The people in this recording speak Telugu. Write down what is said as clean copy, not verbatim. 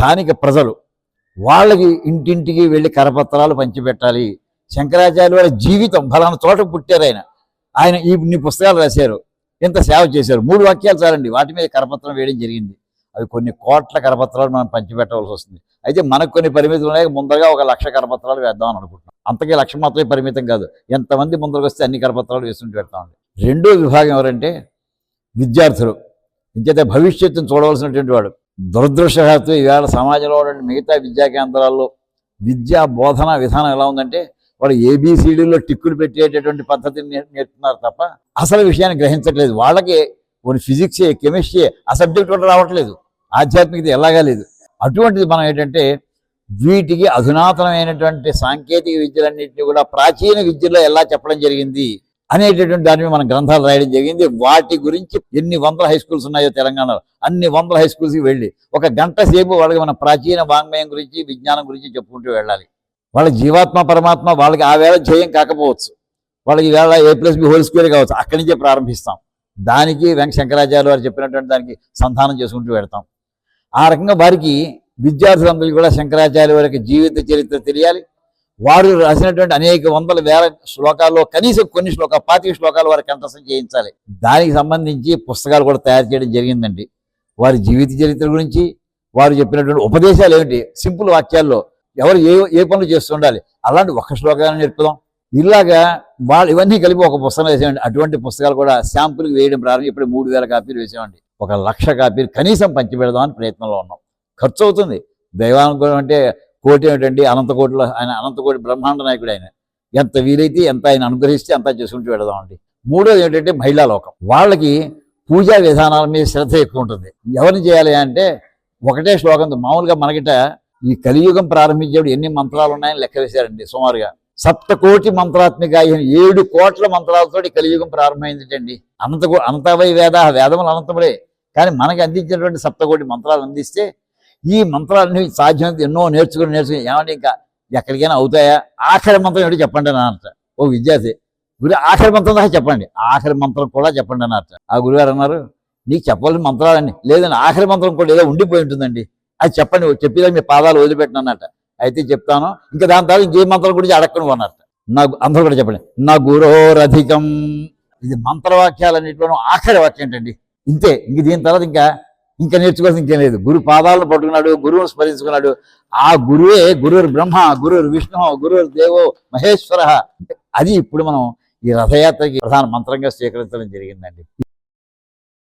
స్థానిక ప్రజలు వాళ్ళకి ఇంటింటికి వెళ్ళి కరపత్రాలు పంచిపెట్టాలి. శంకరాచార్య వారి జీవితం ఫలానా చోట పుట్టారు, ఆయన ఇన్ని పుస్తకాలు రాశారు, ఇంత సేవ చేశారు, 3 వాక్యాలు చాలండి, వాటి మీద కరపత్రం వేయడం జరిగింది. అవి కొన్ని కోట్ల కరపత్రాలు మనం పంచిపెట్టవలసి వస్తుంది. అయితే మనకు కొన్ని పరిమితులు ఉన్నాయి. ముందరగా 1,00,000 కరపత్రాలు వేద్దామని అనుకుంటున్నాం. అంతకీ 1,00,000 మాత్రమే పరిమితం కాదు, ఎంతమంది ముందరకు వస్తే అన్ని కరపత్రాలు వేస్తుంటే పెడతామండి. రెండో విభాగం ఎవరంటే విద్యార్థులు. ఇంకైతే భవిష్యత్తును చూడవలసినటువంటి వాడు. దురదృష్టవశాత్తు ఈవేళ సమాజంలో ఉన్న మిగతా విద్యా కేంద్రాల్లో విద్యా బోధన విధానం ఎలా ఉందంటే వాళ్ళు ఏబిసిడీల్లో టిక్కులు పెట్టేటటువంటి పద్ధతిని నేర్పుతున్నారు తప్ప అసలు విషయాన్ని గ్రహించట్లేదు. వాళ్ళకి కొన్ని ఫిజిక్స్, కెమిస్ట్రీ ఆ సబ్జెక్ట్ కూడా రావట్లేదు, ఆధ్యాత్మికత ఎలాగా లేదు. అటువంటిది మనం ఏంటంటే వీటికి అధునాతనమైనటువంటి సాంకేతిక విద్యలన్నింటినీ కూడా ప్రాచీన విద్యలో ఎలా చెప్పడం జరిగింది అనేటటువంటి దాని మీద మనం గ్రంథాలు రాయడం జరిగింది. వాటి గురించి ఎన్ని వందల హై స్కూల్స్ ఉన్నాయో తెలంగాణలో, అన్ని వందల హై స్కూల్స్కి వెళ్ళి 1 గంట సేపు వాళ్ళకి మన ప్రాచీన వాంగ్మయం గురించి, విజ్ఞానం గురించి చెప్పుకుంటూ వెళ్ళాలి. వాళ్ళ జీవాత్మ పరమాత్మ వాళ్ళకి ఆ వేళ ధ్యేయం కాకపోవచ్చు, వాళ్ళకి ఈవేళ A+B² కావచ్చు. అక్కడి నుంచే ప్రారంభిస్తాం. దానికి శంకరాచార్య వారు చెప్పినటువంటి దానికి సంధానం చేసుకుంటూ వెళ్తాం. ఆ రకంగా వారికి విద్యార్థులందరికీ కూడా శంకరాచార్య వారికి జీవిత చరిత్ర తెలియాలి. వారు రాసినటువంటి అనేక వందల వేల శ్లోకాల్లో కనీసం కొన్ని 25 శ్లోకాలు వారికి కంఠస్థం చేయించాలి. దానికి సంబంధించి పుస్తకాలు కూడా తయారు చేయడం జరిగిందండి. వారి జీవిత చరిత్ర గురించి, వారు చెప్పినటువంటి ఉపదేశాలు ఏమిటి, సింపుల్ వాక్యాల్లో ఎవరు ఏ పనులు చేస్తూ ఉండాలి, అలాంటి 1 శ్లోకాన్ని నేర్పుదాం. ఇలాగా వాళ్ళు ఇవన్నీ కలిపి ఒక పుస్తకం వేసామండి. అటువంటి పుస్తకాలు కూడా శాంపుల్కి వేయడం ప్రారంభం. ఇప్పుడు 3,000 కాపీలు వేసామండి. 1,00,000 కాపీలు కనీసం పంచిపెడదామని ప్రయత్నంలో ఉన్నాం. ఖర్చు అవుతుంది. దైవానుగ్రహం అంటే కోటి ఏమిటండి, అనంత కోటిలో ఆయన అనంత కోటి బ్రహ్మాండ నాయకుడు. ఆయన ఎంత వీలైతే ఎంత ఆయన అనుగ్రహిస్తే అంతా చేసుకుంటూ వెళదామండి. మూడోది ఏంటంటే మహిళా లోకం. వాళ్ళకి పూజా విధానాల మీద శ్రద్ధ ఎక్కువ ఉంటుంది. ఎవరిని చేయాలి అంటే ఒకటే శ్లోకంతో మామూలుగా మనకిట ఈ కలియుగం ప్రారంభించేప్పుడు ఎన్ని మంత్రాలు ఉన్నాయని లెక్క వేశారండి. సుమారుగా 7 కోటి మంత్రాత్మిక 7 కోట్ల మంత్రాలతో కలియుగం ప్రారంభమైందిటండి. అనంతవై వేదములు అనంతములే, కానీ మనకి అందించినటువంటి 7 కోటి మంత్రాలు అందిస్తే ఈ మంత్రాలని సాధ్యమైనంత ఎన్నో నేర్చుకుని ఏమంటే ఇంకా ఎక్కడికైనా అవుతాయా, ఆఖరి మంత్రం ఏంటో చెప్పండి అని అన్నట ఓ విద్యార్థి. గురు ఆఖరి మంత్రం దాకా చెప్పండి, ఆఖరి మంత్రం కూడా చెప్పండి అన్నట. ఆ గురుగారు అన్నారు, నీకు చెప్పాల్సిన మంత్రాలండి లేదండి, ఆఖరి మంత్రం కూడా ఏదో ఉండిపోయి ఉంటుందండి, అది చెప్పండి, చెప్పేదా మీ పాదాలు వదిలిపెట్టినన్నట. అయితే చెప్తాను, ఇంకా దాని తర్వాత ఇంకే మంత్రం గురించి అడక్కను అన్నట్ట. నాకు అందరూ కూడా చెప్పండి, నా గురోరధికం. ఇది మంత్రవాక్యాలన్నింటిలోనూ ఆఖరి వాక్యం ఏంటండి, ఇంతే. ఇంక దీని తర్వాత ఇంకా నేర్చుకోవాల్సి ఇంకేం లేదు. గురు పాదాలను పట్టుకున్నాడు, గురువును స్మరించుకున్నాడు. ఆ గురువే గురుర్ బ్రహ్మ, గురుర్ విష్ణు, గురుర్ దేవో మహేశ్వర. అది ఇప్పుడు మనం ఈ రథయాత్రకి ప్రధాన మంత్రంగా స్వీకరించడం జరిగిందండి.